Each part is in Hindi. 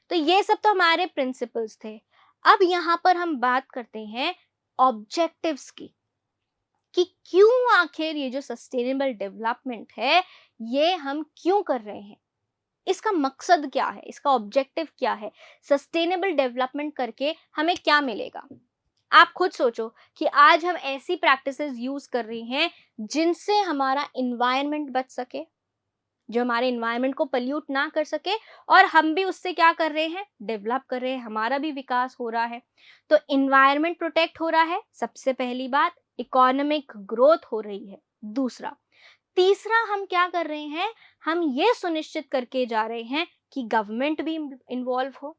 तो ये सब तो हमारे प्रिंसिपल्स थे। अब यहाँ पर हम बात करते हैं ऑब्जेक्टिव्स की, कि क्यों आखिर ये जो सस्टेनेबल डेवलपमेंट है ये हम क्यों कर रहे हैं, इसका मकसद क्या है, इसका ऑब्जेक्टिव क्या है, सस्टेनेबल डेवलपमेंट करके हमें क्या मिलेगा। आप खुद सोचो कि आज हम ऐसी प्रैक्टिसेस यूज कर रहे हैं जिनसे हमारा इन्वायरमेंट बच सके, जो हमारे इन्वायरमेंट को पल्यूट ना कर सके, और हम भी उससे क्या कर रहे हैं, डेवलप कर रहे हैं, हमारा भी विकास हो रहा है। तो इन्वायरमेंट प्रोटेक्ट हो रहा है, सबसे पहली बात, इकोनॉमिक ग्रोथ हो रही है, दूसरा। तीसरा हम क्या कर रहे हैं, हम ये सुनिश्चित करके जा रहे हैं कि गवर्नमेंट भी इन्वॉल्व हो,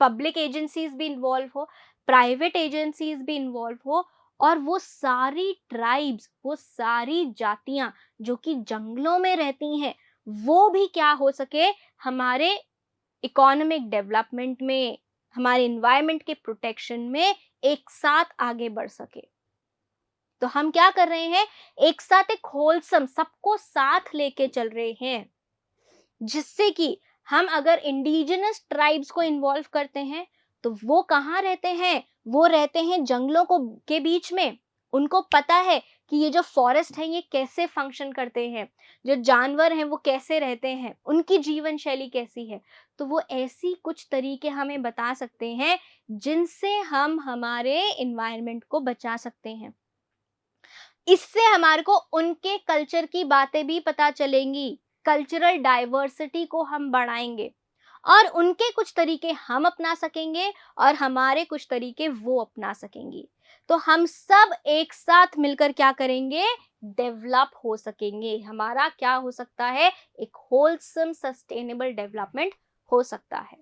पब्लिक एजेंसीज भी इन्वॉल्व हो, प्राइवेट एजेंसीज भी इन्वॉल्व हो, और वो सारी ट्राइब्स, वो सारी जातियां जो कि जंगलों में रहती हैं, वो भी क्या हो सके, हमारे इकोनॉमिक डेवलपमेंट में, हमारे इन्वायरमेंट के प्रोटेक्शन में एक साथ आगे बढ़ सके। तो हम क्या कर रहे हैं, एक साथ एक होलसम, सबको साथ लेके चल रहे हैं, जिससे कि हम अगर इंडिजिनस ट्राइब्स को इन्वॉल्व करते हैं तो वो कहाँ रहते हैं, वो रहते हैं जंगलों को के बीच में। उनको पता है कि ये जो फॉरेस्ट है ये कैसे फंक्शन करते हैं, जो जानवर हैं वो कैसे रहते हैं, उनकी जीवन शैली कैसी है। तो वो ऐसी कुछ तरीके हमें बता सकते हैं जिनसे हम हमारे इन्वायरमेंट को बचा सकते हैं। इससे हमारे को उनके कल्चर की बातें भी पता चलेंगी, कल्चरल डाइवर्सिटी को हम बढ़ाएंगे, और उनके कुछ तरीके हम अपना सकेंगे और हमारे कुछ तरीके वो अपना सकेंगी। तो हम सब एक साथ मिलकर क्या करेंगे, डेवलप हो सकेंगे। हमारा क्या हो सकता है, एक होलसम सस्टेनेबल डेवलपमेंट हो सकता है।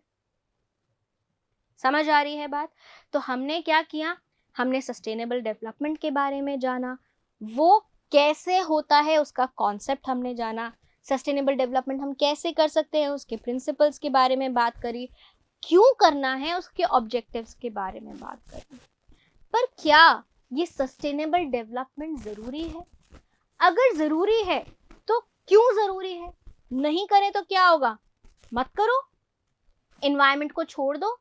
समझ आ रही है बात? तो हमने क्या किया, हमने सस्टेनेबल डेवलपमेंट के बारे में जाना, वो कैसे होता है उसका कॉन्सेप्ट हमने जाना, सस्टेनेबल डेवलपमेंट हम कैसे कर सकते हैं उसके प्रिंसिपल्स के बारे में बात करी, क्यों करना है उसके ऑब्जेक्टिव्स के बारे में बात करी। पर क्या ये सस्टेनेबल डेवलपमेंट जरूरी है? अगर जरूरी है तो क्यों जरूरी है? नहीं करें तो क्या होगा? मत करो, एनवायरनमेंट को छोड़ दो,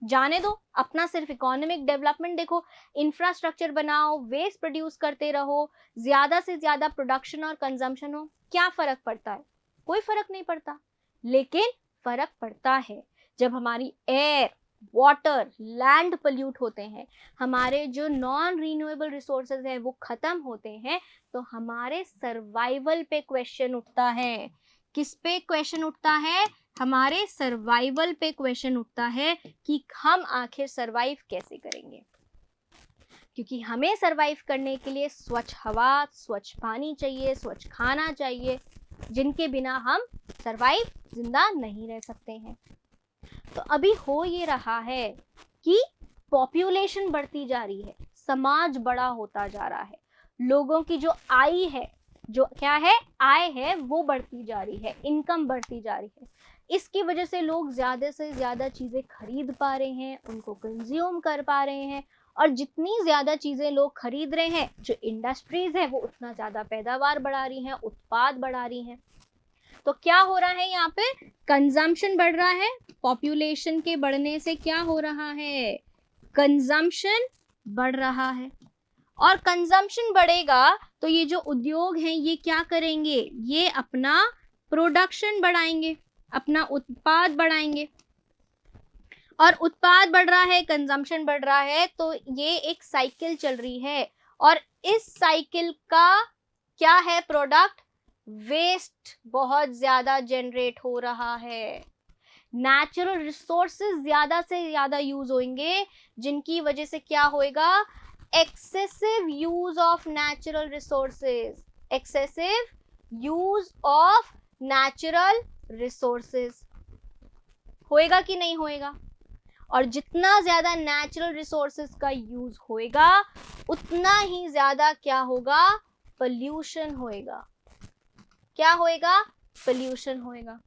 जाने दो, अपना सिर्फ इकोनॉमिक डेवलपमेंट देखो, इंफ्रास्ट्रक्चर बनाओ, वेस्ट प्रोड्यूस करते रहो, ज्यादा से ज्यादा प्रोडक्शन और कंजम्पशन हो, क्या फर्क पड़ता है? कोई फर्क नहीं पड़ता। लेकिन फर्क पड़ता है जब हमारी एयर, वाटर, लैंड पोल्यूट होते हैं, हमारे जो नॉन रिन्यूएबल रिसोर्सेज है वो खत्म होते हैं, तो हमारे सर्वाइवल पे क्वेश्चन उठता है। किस पे क्वेश्चन उठता है? हमारे सर्वाइवल पे क्वेश्चन उठता है कि हम आखिर सर्वाइव कैसे करेंगे, क्योंकि हमें सर्वाइव करने के लिए स्वच्छ हवा, स्वच्छ पानी चाहिए, स्वच्छ खाना चाहिए, जिनके बिना हम सर्वाइव, जिंदा नहीं रह सकते हैं। तो अभी हो ये रहा है कि पॉपुलेशन बढ़ती जा रही है, समाज बड़ा होता जा रहा है, लोगों की जो आय है, जो क्या है, आय है, वो बढ़ती जा रही है, इनकम बढ़ती जा रही है। इसकी वजह से लोग ज्यादा से ज्यादा चीजें खरीद पा रहे हैं, उनको कंज्यूम कर पा रहे हैं, और जितनी ज्यादा चीजें लोग खरीद रहे हैं, जो इंडस्ट्रीज है वो उतना ज्यादा पैदावार बढ़ा रही हैं, उत्पाद बढ़ा रही हैं। तो क्या हो रहा है, यहाँ पे कंजम्पशन बढ़ रहा है। पॉपुलेशन के बढ़ने से क्या हो रहा है, कंजम्पशन बढ़ रहा है, और कंजम्पशन बढ़ेगा तो ये जो उद्योग हैं ये क्या करेंगे, ये अपना प्रोडक्शन बढ़ाएंगे, अपना उत्पाद बढ़ाएंगे, और उत्पाद बढ़ रहा है, कंजम्पशन बढ़ रहा है, तो ये एक साइकिल चल रही है, और इस साइकिल का क्या है प्रोडक्ट, वेस्ट बहुत ज्यादा जनरेट हो रहा है। नेचुरल रिसोर्सेज ज्यादा से ज्यादा यूज होंगे, जिनकी वजह से क्या होएगा, excessive use of natural resources, excessive use of natural resources होएगा कि नहीं होएगा? और जितना ज्यादा नेचुरल रिसोर्सेज का यूज होएगा उतना ही ज्यादा क्या होगा, पोल्यूशन होएगा। क्या होएगा, पोल्यूशन होएगा।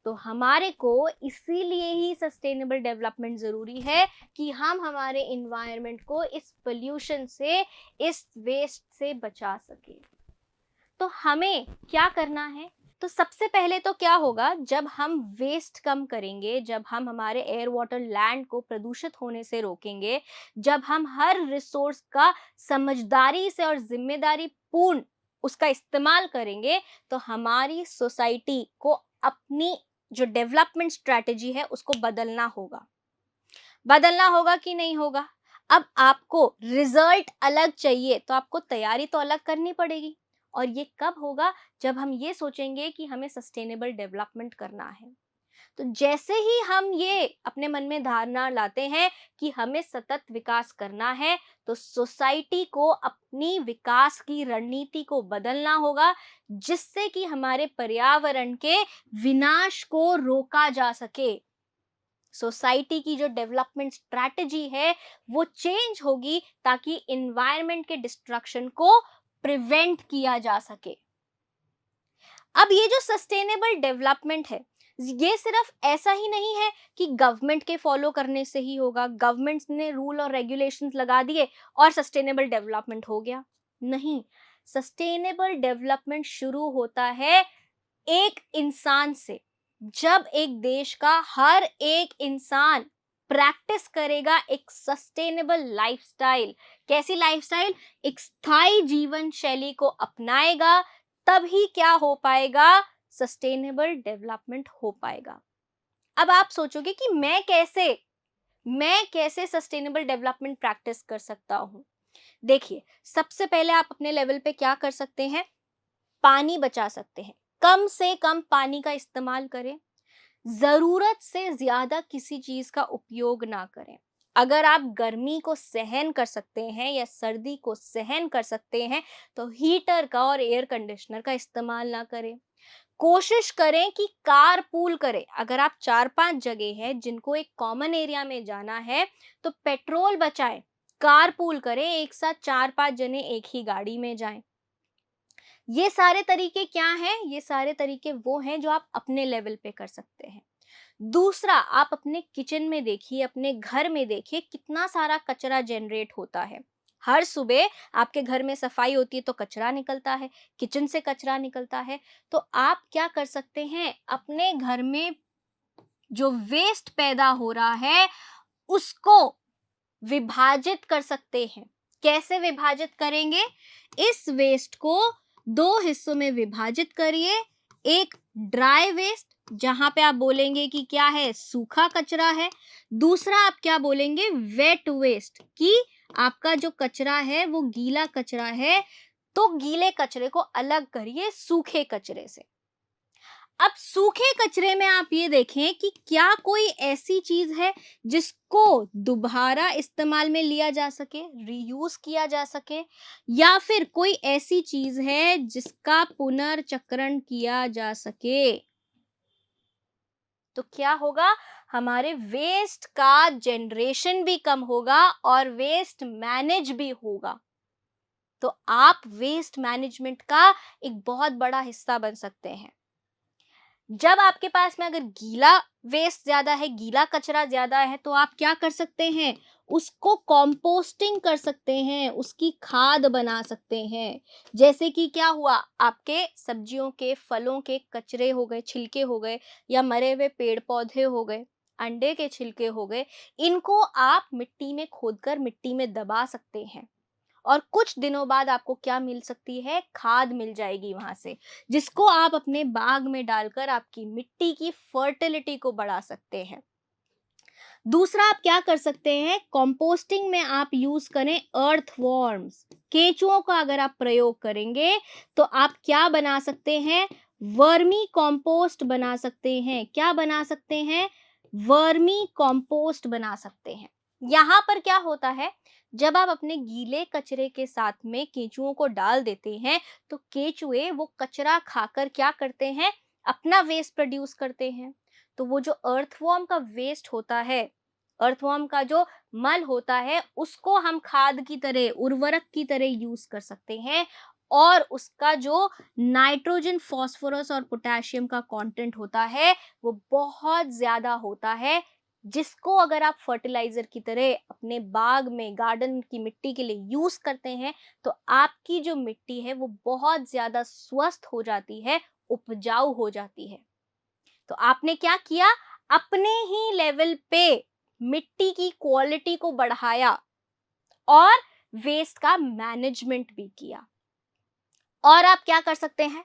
तो हमारे को इसीलिए ही सस्टेनेबल डेवलपमेंट जरूरी है कि हम हमारे इन्वायरमेंट को इस पोल्यूशन से, इस वेस्ट से बचा सके। तो हमें क्या करना है, तो सबसे पहले तो क्या होगा, जब हम वेस्ट कम करेंगे, जब हम हमारे एयर वाटर लैंड को प्रदूषित होने से रोकेंगे, जब हम हर रिसोर्स का समझदारी से और जिम्मेदारी पूर्ण उसका इस्तेमाल करेंगे, तो हमारी सोसाइटी को अपनी जो डेवलपमेंट स्ट्रेटेजी है उसको बदलना होगा कि नहीं होगा। अब आपको रिजल्ट अलग चाहिए तो आपको तैयारी तो अलग करनी पड़ेगी। और ये कब होगा, जब हम ये सोचेंगे कि हमें सस्टेनेबल डेवलपमेंट करना है। तो जैसे ही हम ये अपने मन में धारणा लाते हैं कि हमें सतत विकास करना है, तो सोसाइटी को अपनी विकास की रणनीति को बदलना होगा, जिससे कि हमारे पर्यावरण के विनाश को रोका जा सके। सोसाइटी की जो डेवलपमेंट स्ट्रैटेजी है वो चेंज होगी, ताकि एनवायरनमेंट के डिस्ट्रक्शन को प्रिवेंट किया जा सके। अब ये जो सस्टेनेबल डेवलपमेंट है, ये सिर्फ ऐसा ही नहीं है कि गवर्नमेंट के फॉलो करने से ही होगा, गवर्नमेंट ने रूल और रेगुलेशंस लगा दिए और सस्टेनेबल डेवलपमेंट हो गया। नहीं, सस्टेनेबल डेवलपमेंट शुरू होता है एक इंसान से। जब एक देश का हर एक इंसान प्रैक्टिस करेगा एक सस्टेनेबल लाइफस्टाइल, कैसी लाइफस्टाइल, एक स्थायी जीवन शैली को अपनाएगा, तभी क्या हो पाएगा, सस्टेनेबल डेवलपमेंट हो पाएगा। अब आप सोचोगे कि मैं कैसे सस्टेनेबल डेवलपमेंट प्रैक्टिस कर सकता हूं। देखिए, सबसे पहले आप अपने लेवल पे क्या कर सकते हैं, पानी बचा सकते हैं। कम से कम पानी का इस्तेमाल करें, जरूरत से ज्यादा किसी चीज का उपयोग ना करें। अगर आप गर्मी को सहन कर सकते हैं या सर्दी को सहन कर सकते हैं, तो हीटर का और एयर कंडीशनर का इस्तेमाल ना करें। कोशिश करें कि कार पूल करें। अगर आप 4-5 जगह है जिनको एक कॉमन एरिया में जाना है, तो पेट्रोल बचाएं, कार पूल करें, एक साथ 4-5 जने एक ही गाड़ी में जाएं। ये सारे तरीके क्या हैं? ये सारे तरीके वो हैं जो आप अपने लेवल पे कर सकते हैं। दूसरा, आप अपने किचन में देखिए, अपने घर में देखिए, कितना सारा कचरा जनरेट होता है। हर सुबह आपके घर में सफाई होती है तो कचरा निकलता है, किचन से कचरा निकलता है। तो आप क्या कर सकते हैं, अपने घर में जो वेस्ट पैदा हो रहा है उसको विभाजित कर सकते हैं। कैसे विभाजित करेंगे? इस वेस्ट को 2 हिस्सों में विभाजित करिए। एक ड्राई वेस्ट, जहां पे आप बोलेंगे कि क्या है, सूखा कचरा है। दूसरा आप क्या बोलेंगे, वेट वेस्ट, कि आपका जो कचरा है वो गीला कचरा है। तो गीले कचरे को अलग करिए सूखे कचरे से। अब सूखे कचरे में आप ये देखें कि क्या कोई ऐसी चीज है जिसको दोबारा इस्तेमाल में लिया जा सके, रीयूज किया जा सके, या फिर कोई ऐसी चीज है जिसका पुनर्चक्रण किया जा सके। तो क्या होगा, हमारे वेस्ट का जनरेशन भी कम होगा और वेस्ट मैनेज भी होगा। तो आप वेस्ट मैनेजमेंट का एक बहुत बड़ा हिस्सा बन सकते हैं। जब आपके पास में अगर गीला वेस्ट ज्यादा है, गीला कचरा ज्यादा है, तो आप क्या कर सकते हैं, उसको कंपोस्टिंग कर सकते हैं, उसकी खाद बना सकते हैं। जैसे कि क्या हुआ, आपके सब्जियों के, फलों के कचरे हो गए, छिलके हो गए, या मरे हुए पेड़ पौधे हो गए, अंडे के छिलके हो गए, इनको आप मिट्टी में खोदकर मिट्टी में दबा सकते हैं। और कुछ दिनों बाद आपको क्या मिल सकती है, खाद मिल जाएगी वहां से, जिसको आप अपने बाग में डालकर आपकी मिट्टी की फर्टिलिटी को बढ़ा सकते हैं। दूसरा आप क्या कर सकते हैं, कंपोस्टिंग में आप यूज करें अर्थवॉर्म्स, केचुओं का अगर आप प्रयोग करेंगे तो आप क्या बना सकते हैं, वर्मी कंपोस्ट बना सकते हैं। क्या बना सकते हैं, वर्मी कंपोस्ट बना सकते हैं। यहाँ पर क्या होता है, जब आप अपने गीले कचरे के साथ में केचुओं को डाल देते हैं, तो केचुए वो कचरा खाकर क्या करते हैं, अपना वेस्ट प्रोड्यूस करते हैं। तो वो जो अर्थवॉर्म का वेस्ट होता है, अर्थवॉर्म का जो मल होता है, उसको हम खाद की तरह, उर्वरक की तरह यूज कर सकते हैं। और उसका जो नाइट्रोजन, फास्फोरस और पोटेशियम का कंटेंट होता है वो बहुत ज्यादा होता है जिसको अगर आप फर्टिलाइजर की तरह अपने बाग में, गार्डन की मिट्टी के लिए यूज करते हैं, तो आपकी जो मिट्टी है वो बहुत ज्यादा स्वस्थ हो जाती है, उपजाऊ हो जाती है। तो आपने क्या किया, अपने ही लेवल पे मिट्टी की क्वालिटी को बढ़ाया और वेस्ट का मैनेजमेंट भी किया। और आप क्या कर सकते हैं,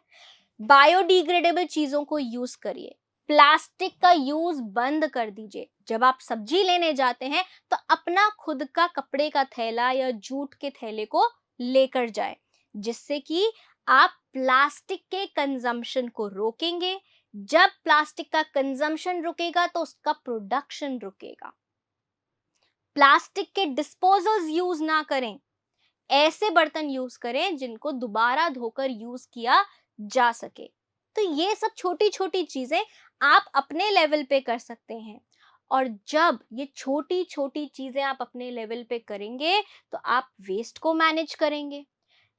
बायोडिग्रेडेबल चीजों को यूज करिए, प्लास्टिक का यूज बंद कर दीजिए। जब आप सब्जी लेने जाते हैं तो अपना खुद का कपड़े का थैला या जूट के थैले को लेकर जाएं, जिससे कि आप प्लास्टिक के कंजम्पशन को रोकेंगे। जब प्लास्टिक का कंजम्पशन रुकेगा तो उसका प्रोडक्शन रुकेगा। प्लास्टिक के डिस्पोजल्स यूज ना करें, ऐसे बर्तन यूज करें जिनको दोबारा धोकर यूज किया जा सके। तो ये सब छोटी छोटी चीजें आप अपने लेवल पे कर सकते हैं। और जब ये छोटी छोटी चीजें आप अपने लेवल पे करेंगे तो आप वेस्ट को मैनेज करेंगे,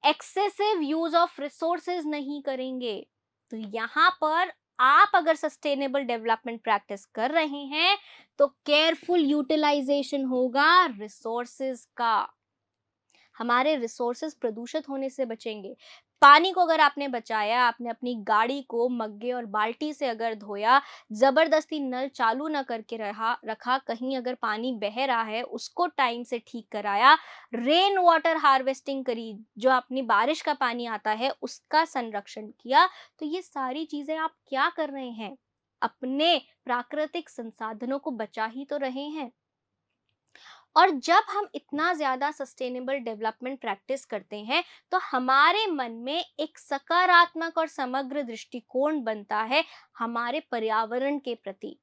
एक्सेसिव यूज ऑफ रिसोर्सेज नहीं करेंगे। तो यहाँ पर आप अगर सस्टेनेबल डेवलपमेंट प्रैक्टिस कर रहे हैं तो केयरफुल यूटिलाइजेशन होगा रिसोर्सेज का, हमारे रिसोर्सेज प्रदूषित होने से बचेंगे। पानी को अगर आपने बचाया, आपने अपनी गाड़ी को मग्गे और बाल्टी से अगर धोया, जबरदस्ती नल चालू ना करके रखा, कहीं अगर पानी बह रहा है उसको टाइम से ठीक कराया, रेन वाटर हार्वेस्टिंग करी, जो अपनी बारिश का पानी आता है उसका संरक्षण किया, तो ये सारी चीजें आप क्या कर रहे हैं, अपने प्राकृतिक संसाधनों को बचा ही तो रहे हैं। और जब हम इतना ज्यादा सस्टेनेबल डेवलपमेंट प्रैक्टिस करते हैं तो हमारे मन में एक सकारात्मक और समग्र दृष्टिकोण बनता है हमारे पर्यावरण के प्रति।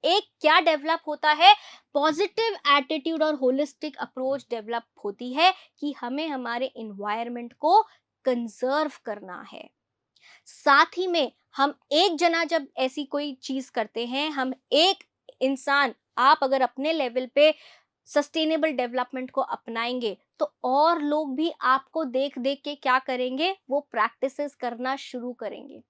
एक क्या डेवलप होता है, पॉजिटिव एटीट्यूड और होलिस्टिक अप्रोच डेवलप होती है कि हमें हमारे एनवायरनमेंट को कंजर्व करना है। साथ ही में हम एक जना जब ऐसी कोई चीज करते हैं, हम एक इंसान, आप अगर अपने लेवल पे सस्टेनेबल डेवलपमेंट को अपनाएंगे तो और लोग भी आपको देख देख के क्या करेंगे, वो प्रैक्टिसेस करना शुरू करेंगे।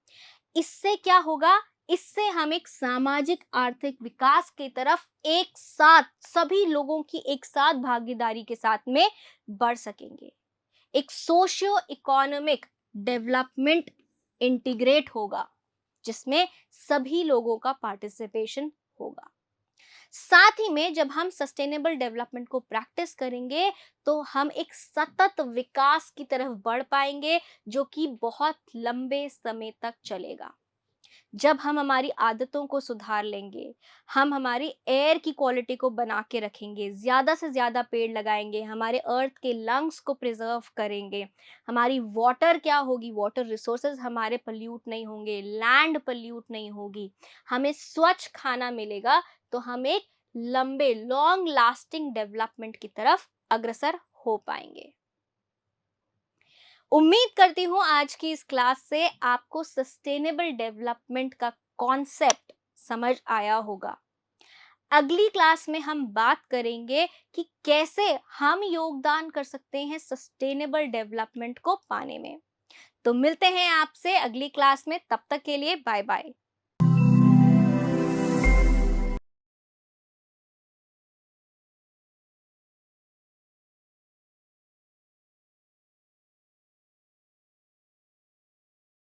इससे क्या होगा, इससे हम एक सामाजिक आर्थिक विकास की तरफ एक साथ, सभी लोगों की एक साथ भागीदारी के साथ में बढ़ सकेंगे। एक सोशियो इकोनॉमिक डेवलपमेंट इंटीग्रेट होगा जिसमें सभी लोगों का पार्टिसिपेशन होगा। साथ ही में जब हम सस्टेनेबल डेवलपमेंट को प्रैक्टिस करेंगे तो हम एक सतत विकास की तरफ बढ़ पाएंगे जो कि बहुत लंबे समय तक चलेगा। जब हम हमारी आदतों को सुधार लेंगे, हम हमारी एयर की क्वालिटी को बना के रखेंगे, ज्यादा से ज्यादा पेड़ लगाएंगे, हमारे अर्थ के लंग्स को प्रिजर्व करेंगे, हमारी वाटर क्या होगी, वाटर रिसोर्सेज हमारे पल्यूट नहीं होंगे, लैंड पल्यूट नहीं होगी, हमें स्वच्छ खाना मिलेगा, तो हम एक लंबे लॉन्ग लास्टिंग डेवलपमेंट की तरफ अग्रसर हो पाएंगे। उम्मीद करती हूँ आज की इस क्लास से आपको सस्टेनेबल डेवलपमेंट का कॉन्सेप्ट समझ आया होगा। अगली क्लास में हम बात करेंगे कि कैसे हम योगदान कर सकते हैं सस्टेनेबल डेवलपमेंट को पाने में। तो मिलते हैं आपसे अगली क्लास में, तब तक के लिए बाय बाय।